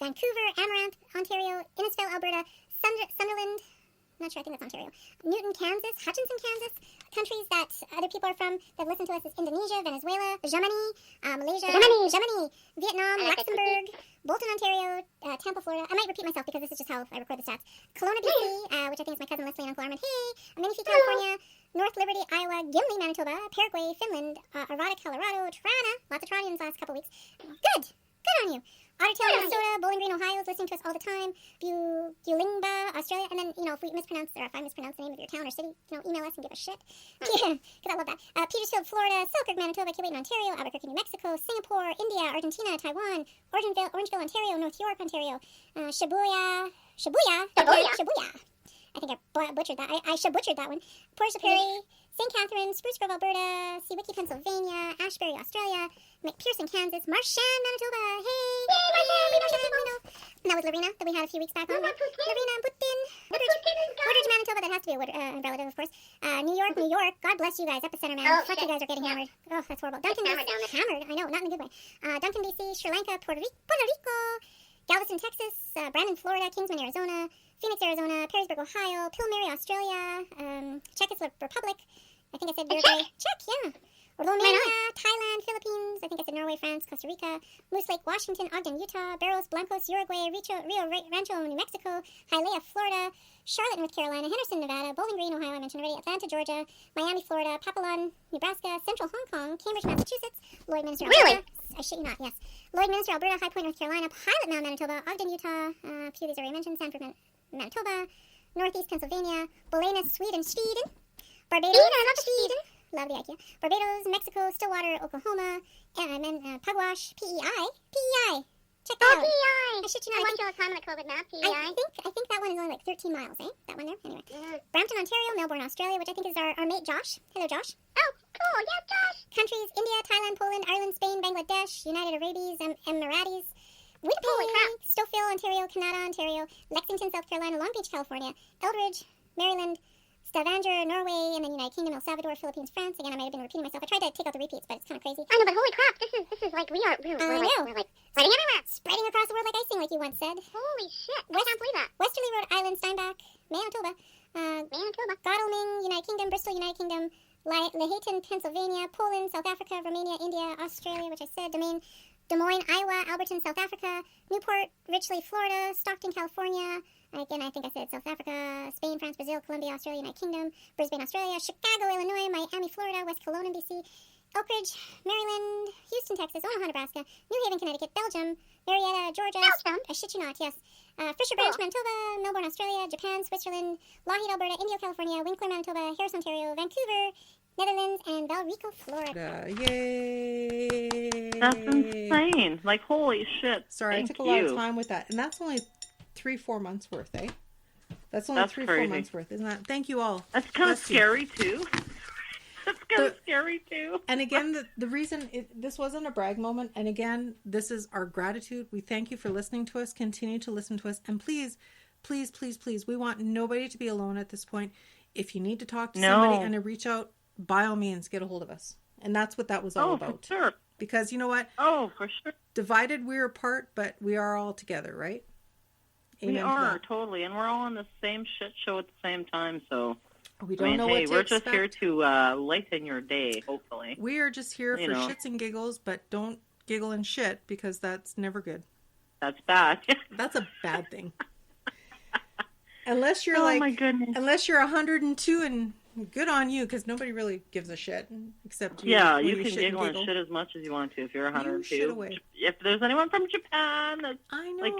Vancouver, Amaranth, Ontario, Innisfail, Alberta, Sunderland, not sure, I think that's Ontario, Newton, Kansas, Hutchinson, Kansas. Countries that other people are from that listen to us is Indonesia, Venezuela, Germany, Malaysia, Germany, Vietnam, Luxembourg, Bolton, Ontario, Tampa, Florida. I might repeat myself because this is just how I record the stats. Kelowna, BC, which I think is my cousin Leslie and Uncle Armand. Hey, Menifee, California, North Liberty, Iowa, Gimli, Manitoba, Paraguay, Finland, Arvada, Colorado, Toronto. Lots of Torontians last couple weeks. Good on you. Ottertail, Minnesota, Bowling Green, Ohio is listening to us all the time. Bulingba, Australia, and then, if we mispronounce, or if I mispronounce the name of your town or city, email us and give us shit. Because I love that. Petersfield, Florida, Selkirk, Manitoba, Keewatin, Ontario, Albuquerque, New Mexico, Singapore, India, Argentina, Taiwan, Orangeville, Ontario, North York, Ontario, Shibuya. I think I butchered that. I butchered that one. Port Perry, St. Catharines, Spruce Grove, Alberta, Seawickie, Pennsylvania, Ashbury, Australia, McPherson, Kansas, Marchand, Manitoba. Hey! Marchand! And that was Lorena that we had a few weeks back on. Lorena Putin. Woodridge, Manitoba. That has to be a relative, of course. New York. God bless you guys. Epicenter, man. Fuck, you guys are getting hammered. Oh, that's horrible. Duncan, hammered. I know, not in a good way. Duncan, BC, Sri Lanka, Puerto Rico, Galveston, Texas, Brandon, Florida, Kingsman, Arizona, Phoenix, Arizona, Perrysburg, Ohio, Pilmary, Australia, Czech Republic. I think I said Uruguay. Czech, yeah. Romania, Thailand, Philippines. I think I said Norway, France, Costa Rica, Moose Lake, Washington, Ogden, Utah, Barros Blancos, Uruguay, Rio Rancho, New Mexico, Hialeah, Florida, Charlotte, North Carolina, Henderson, Nevada, Bowling Green, Ohio, I mentioned already, Atlanta, Georgia, Miami, Florida, Papillon, Nebraska, Central Hong Kong, Cambridge, Massachusetts, Lloyd Minster, Alberta. I shit you not, yes. Lloyd Minster, Alberta, High Point, North Carolina, Pilot Mound, Manitoba, Ogden, Utah, a few of these already mentioned, Sanford, Manitoba, Northeast Pennsylvania, Bolena, Sweden, Barbados, Sweden. Love the idea. Barbados, Mexico, Stillwater, Oklahoma, and then Pugwash, PEI. Check that out. PEI. I shit you not. I watched all the time on the COVID map, PEI. I think that one is only like 13 miles, eh? That one there? Anyway. Brampton, Ontario, Melbourne, Australia, which I think is our mate Josh. Hello, Josh. Oh, cool. Yeah, Josh. Countries, India, Thailand, Poland, Ireland, Spain, Bangladesh, United Arabs, Emiratis, Winnipeg, Stouffville, Ontario, Canada, Ontario, Lexington, South Carolina, Long Beach, California, Eldridge, Maryland, Stavanger, Norway, and then United Kingdom, El Salvador, Philippines, France. Again, I might have been repeating myself. I tried to take out the repeats, but it's kind of crazy. I know, but holy crap, this is like we're spreading everywhere. Spreading across the world like icing, like you once said. Holy shit, I can't believe that. Westerly, Rhode Island, Steinbach, Manitoba, Godalming, United Kingdom, Bristol, United Kingdom, Lehighton, Pennsylvania, Poland, South Africa, Romania, India, Australia, which I said, Des Moines, Iowa, Alberton, South Africa, Newport, Richley, Florida, Stockton, California. Again, I think I said South Africa, Spain, France, Brazil, Colombia, Australia, United Kingdom, Brisbane, Australia, Chicago, Illinois, Miami, Florida, West Kelowna, BC, Elkridge, Maryland, Houston, Texas, Omaha, Nebraska, New Haven, Connecticut, Belgium, Marietta, Georgia, I shit you not, yes, Fisher Branch, Manitoba, Melbourne, Australia, Japan, Switzerland, Lougheed, Alberta, Indio, California, Winkler, Manitoba, Harris, Ontario, Vancouver, Netherlands, and Valrico, Florida. Yay! That's insane. Like, holy shit. Sorry, I took a lot of time with that. And that's only 3-4 months worth, eh? That's only 3-4 months worth, isn't that? Thank you all. That's kind of scary, too. That's kind of scary, too. And again, the reason this wasn't a brag moment, and again, this is our gratitude. We thank you for listening to us. Continue to listen to us. And please, please, please, please, we want nobody to be alone at this point. If you need to talk to somebody and to reach out, by all means, get a hold of us. And that's what that was all about. For sure. Because you know what? Oh, for sure. Divided, we're apart, but we are all together, right? Amen we are, totally. And we're all on the same shit show at the same time, so... We don't know what to we're expect. just here to lighten your day, hopefully. We are just here for shits and giggles, but don't giggle and shit, because that's never good. That's bad. That's a bad thing. Unless you're my goodness. Unless you're 102 and... Good on you, because nobody really gives a shit except you. Yeah, you can giggle and shit as much as you want to if you're 102. If there's anyone from Japan, that's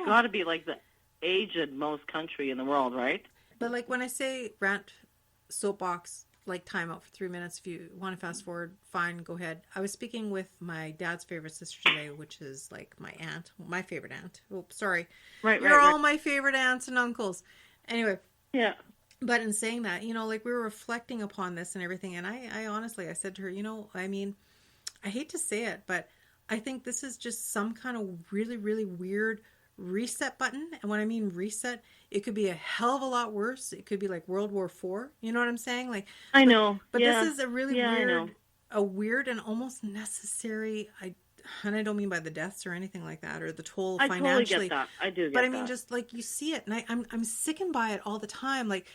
got to be like the aged most country in the world, right? But like when I say rant soapbox, like time out for 3 minutes. If you want to fast forward, fine, go ahead. I was speaking with my dad's favorite sister today, which is like my aunt, my favorite aunt. Oh, sorry. You're all my favorite aunts and uncles. Anyway. Yeah. But in saying that, like we were reflecting upon this and everything. And I honestly, I said to her, I mean, I hate to say it, but I think this is just some kind of really, really weird reset button. And when I mean reset, it could be a hell of a lot worse. It could be like World War IV. You know what I'm saying? Like, I know. But this is a really weird and almost necessary. I and I don't mean by the deaths or anything like that, or the toll I financially. Totally get that. I do get but I that. mean, just like you see it, and I'm sickened by it all the time. Like,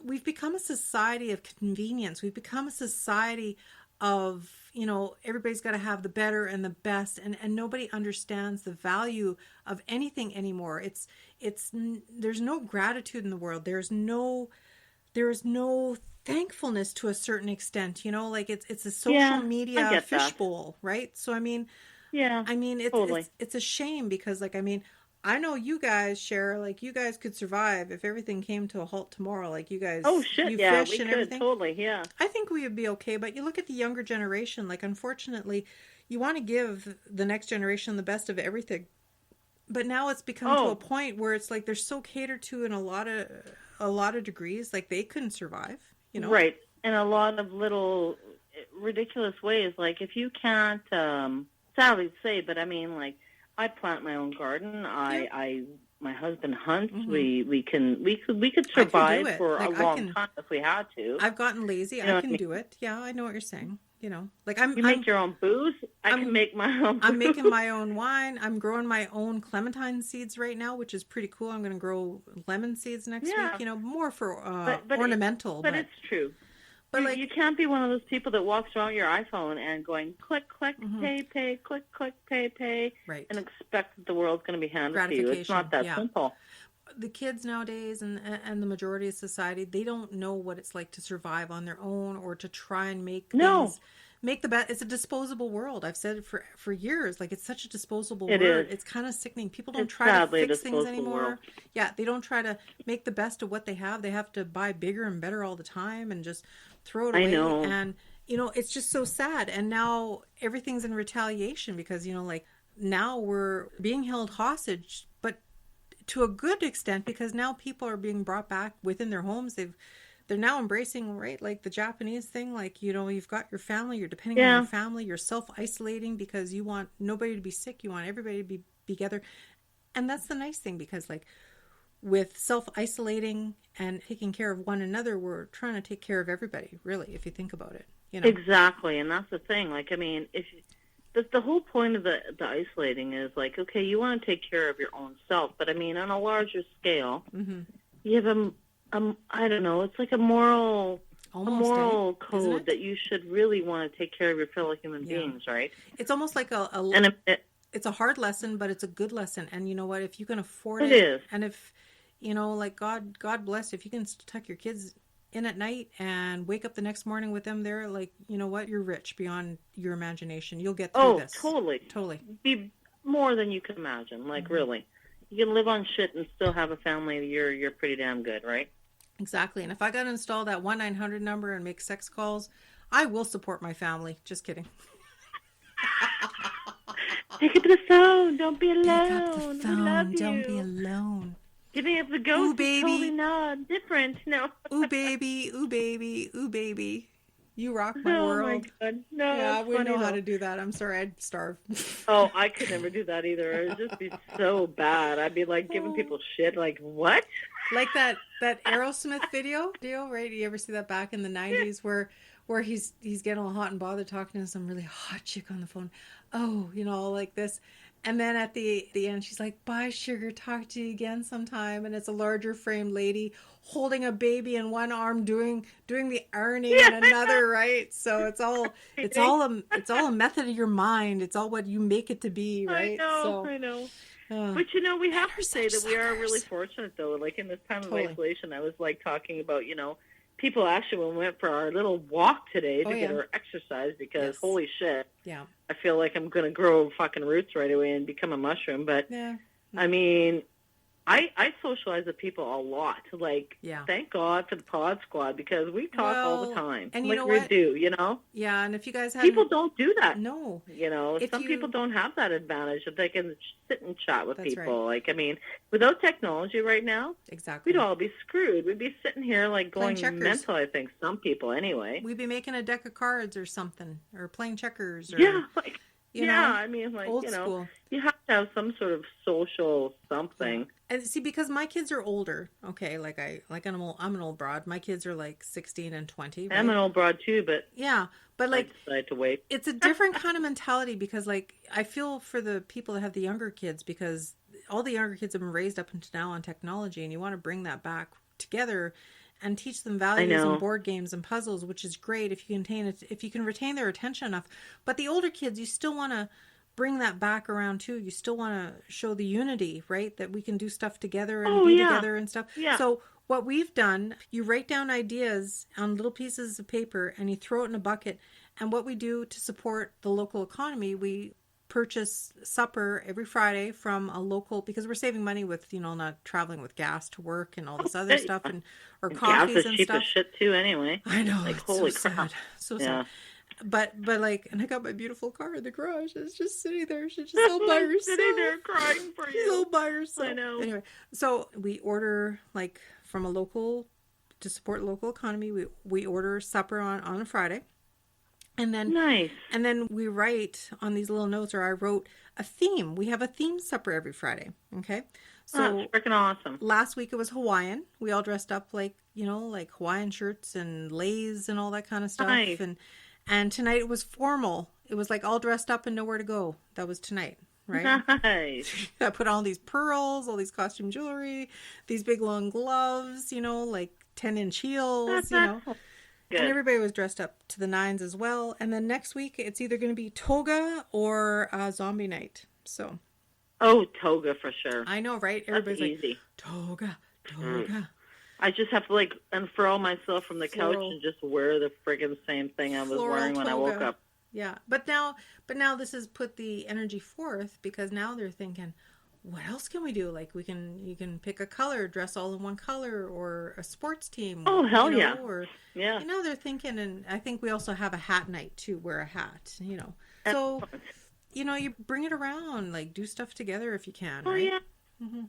we've become a society of convenience. We've become a society of, you know, everybody's got to have the better and the best, and nobody understands the value of anything anymore. There's no gratitude in the world. There's no thankfulness to a certain extent, you know, like it's a social media fishbowl, right? So I mean, it's a shame because, like, I mean, I know you guys, Sher, like, you guys could survive if everything came to a halt tomorrow. Like, you guys, you fish we and could, everything. Totally, yeah. I think we would be okay, but you look at the younger generation, like, unfortunately, you want to give the next generation the best of everything. But now it's become to a point where it's like they're so catered to in a lot of degrees, like they couldn't survive, you know? Right. In a lot of little ridiculous ways. Like, if you can't, sadly to say, but I mean, like, I plant my own garden. My husband hunts. Mm-hmm. We could survive for like, a long time if we had to. I've gotten lazy. You know I can do it. Yeah, I know what you're saying. You know, like you make your own booze. I can make my own. I'm making my own wine. I'm growing my own clementine seeds right now, which is pretty cool. I'm going to grow lemon seeds next week. You know, more for ornamental. But it's true. But you can't be one of those people that walks around your iPhone and going click, click, mm-hmm. pay, click, click, pay, right, and expect that the world's going to be handed to you. It's not that simple. The kids nowadays and the majority of society, they don't know what it's like to survive on their own or to try and make the best. It's a disposable world. I've said it for years. Like, it's such a disposable word. It's kind of sickening. People don't try to fix things anymore. World. Yeah, they don't try to make the best of what they have. They have to buy bigger and better all the time and just throw it away. I know. And, you know, it's just so sad. And now everything's in retaliation because, you know, like, now we're being held hostage, but to a good extent, because now people are being brought back within their homes. They're now embracing, right, like the Japanese thing, like, you know, you've got your family, you're depending on your family, you're self-isolating because you want nobody to be sick, you want everybody to be together. And that's the nice thing, because, like, with self-isolating and taking care of one another, we're trying to take care of everybody, really, if you think about it. You know? Exactly, and that's the thing. Like, I mean, the whole point of the isolating is, like, okay, you want to take care of your own self, but I mean, on a larger scale, mm-hmm. you have I don't know, it's like a moral code that you should really want to take care of your fellow human beings, right? It's almost like it's a hard lesson, but it's a good lesson. And you know what? If you can afford it, is. And if, you know, like, God bless, if you can tuck your kids in at night and wake up the next morning with them there, like, you know what? You're rich beyond your imagination. You'll get through this. Totally. Be more than you can imagine. Like, mm-hmm. really. You can live on shit and still have a family. You're pretty damn good, right? Exactly. And if I got to install that 1-900 number and make sex calls, I will support my family. Just kidding. Pick up the phone. Don't be alone. Pick up the phone. Don't be alone. Giving up the ghost. Ooh, baby. Is totally not different. No. Ooh, baby. Ooh, baby. Ooh, baby. You rock my world. Oh, my God. No, yeah, I wouldn't know how to do that. I'm sorry. I'd starve. Oh, I could never do that either. It would just be so bad. I'd be, like, giving people shit. Like, what? Like that Aerosmith video deal, right? You ever see that back in the 90s where he's getting all hot and bothered talking to some really hot chick on the phone. Oh, you know, like this. And then at the end, she's like, bye, sugar, talk to you again sometime. And it's a larger framed lady holding a baby in one arm, doing the ironing in another, right? So it's all a method of your mind. It's all what you make it to be, right? I know. But, you know, we have to say that we are really fortunate, though. Like, in this time of isolation, I was, like, talking about, you know, people actually, when we went for our little walk today to get our exercise, because holy shit, I feel like I'm going to grow fucking roots right away and become a mushroom. But, I mean, I socialize with people a lot. Like, thank God for the pod squad, because we talk all the time. And you know we what? do, you know? Yeah, and if you guys have people don't do that. No. You know, some people don't have that advantage that they can sit and chat with people. Right. Like, I mean, without technology right now, exactly, we'd all be screwed. We'd be sitting here, like, going mental, I think, some people anyway. We'd be making a deck of cards or something, or playing checkers. Or, I mean, like, old you know, school. You have to have some sort of social something. And see, because my kids are older. Okay, I'm an old broad. My kids are like 16 and 20. Right? I'm an old broad too, but yeah, but like I decided to wait. It's a different kind of mentality because like I feel for the people that have the younger kids because all the younger kids have been raised up until now on technology, and you want to bring that back together and teach them values and board games and puzzles, which is great if you can retain their attention enough. But the older kids, you still want to bring that back around too. You still want to show the unity, right? That we can do stuff together and be together and stuff. Yeah. So what we've done, you write down ideas on little pieces of paper and you throw it in a bucket. And what we do to support the local economy, we purchase supper every Friday from a local, because we're saving money with, not traveling with gas to work and all this other stuff or coffees gas is and cheap stuff. as shit too anyway. I know. Like, it's holy so crap. sad. So sad. But like, and I got my beautiful car in the garage. It's just sitting there. She's just all by herself. Sitting there crying for you. She's all by herself. I know. Anyway, so we order like from a local, to support local economy. We order supper on a Friday. And then, nice. And then we write on these little notes, or I wrote a theme. We have a theme supper every Friday. Okay. So that's freaking awesome. Last week it was Hawaiian. We all dressed up like Hawaiian shirts and leis and all that kind of stuff. Nice. And tonight it was formal. It was like all dressed up and nowhere to go. That was tonight. Right. Nice. I put all these pearls, all these costume jewelry, these big long gloves, like 10-inch heels, Good. And everybody was dressed up to the nines as well. And then next week, it's either going to be toga or zombie night. So. Oh, toga for sure. I know, right? Everybody's like, easy. Toga. I just have to like unfurl myself from the couch and just wear the friggin' same thing I was wearing when I woke up. Yeah, but now this has put the energy forth because now they're thinking, what else can we do? Like you can pick a color, dress all in one color, or a sports team. Oh, hell yeah. Or, yeah. They're thinking, and I think we also have a hat night too, wear a hat, So, you bring it around, like do stuff together if you can, oh, right? Yeah. Mm-hmm.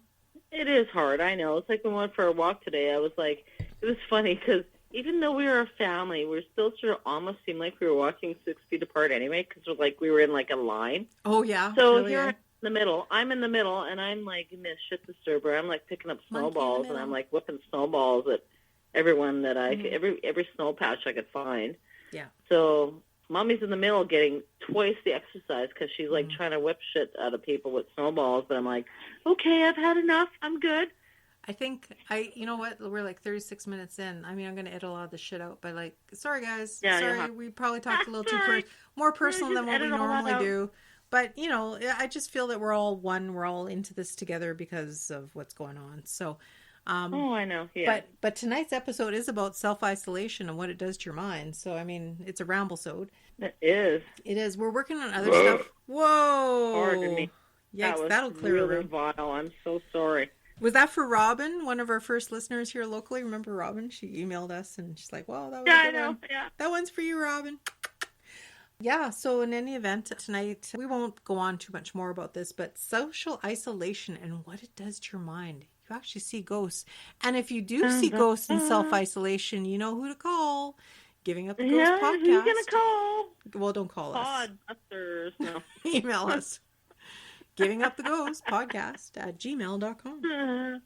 It is hard, I know. It's like when we went for a walk today, I was like, it was funny because even though we were a family, we still sort of almost seemed like we were walking 6 feet apart anyway because we were in like a line. Oh, yeah. So here in the middle, I'm in the middle, and I'm like in this shit disturber. I'm like picking up snowballs, and I'm like whipping snowballs at everyone that every snow patch I could find. Yeah. So Mommy's in the middle getting twice the exercise because she's like trying to whip shit out of people with snowballs. But I'm like, okay, I've had enough. I'm good. I think you know what? We're like 36 minutes in. I mean, I'm going to edit a lot of this shit out, but like, sorry guys. Yeah, sorry. We probably talked a little too more personal than what we normally do. But, I just feel that we're all one. We're all into this together because of what's going on. So, I know. Yeah. But tonight's episode is about self-isolation and what it does to your mind. So, I mean, it's a Ramblesode. It is. It is. We're working on other stuff. Whoa. Pardon me. Yikes, that'll clear really a room. vile. I'm so sorry. Was that for Robin, one of our first listeners here locally? Remember Robin? She emailed us and she's like, well, that was a good one. Yeah. That one's for you, Robin. Yeah, so in any event, tonight, we won't go on too much more about this, but social isolation and what it does to your mind. You actually see ghosts. And if you do see ghosts in self-isolation, you know who to call. Giving Up the Ghost podcast. Who's going to call? Well, don't call us. Podbusters. No. Email us. Giving Up the Ghost podcast at gmail.com.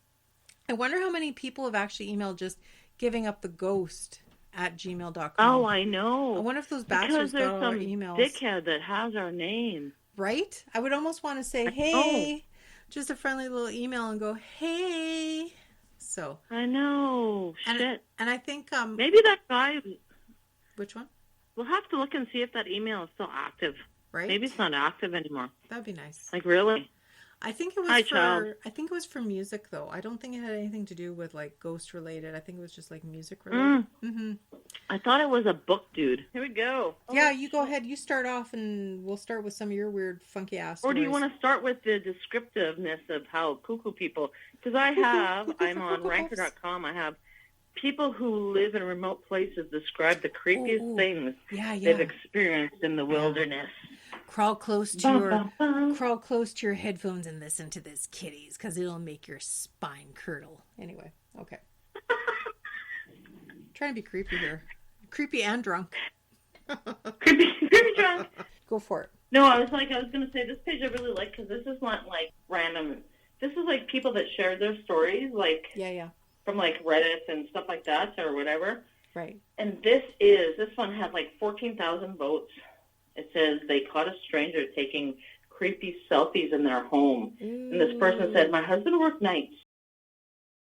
I wonder how many people have actually emailed just giving up the ghost at gmail.com. Oh, I know. I wonder if those bastards got our emails. Because there's some dickhead that has our name. Right? I would almost want to say, hey, just a friendly little email and go, hey. So. I know. Shit. And I think. Maybe that guy. Which one? We'll have to look and see if that email is still active. Right? Maybe it's not active anymore. That'd be nice. Like, really? I think it was I think it was for music though. I don't think it had anything to do with like ghost related. I think it was just like music related. Mm-hmm. I thought it was a book dude. Here we go. Yeah, you go ahead. You start off and we'll start with some of your weird funky ass stories. Or do you want to start with the descriptiveness of how cuckoo people, because I'm on ranker.com. I have people who live in remote places describe the creepiest things they've experienced in the wilderness. Crawl close to your headphones and listen to this, kitties, because it'll make your spine curdle. Anyway, okay. Trying to be creepy here. Creepy and drunk. creepy drunk. Go for it. No, I was going to say this page I really like because this is not like random this is like people that shared their stories, like from like Reddit and stuff like that or whatever. Right. And this one had like 14,000 votes. It says they caught a stranger taking creepy selfies in their home. Ooh. And this person said, my husband worked nights.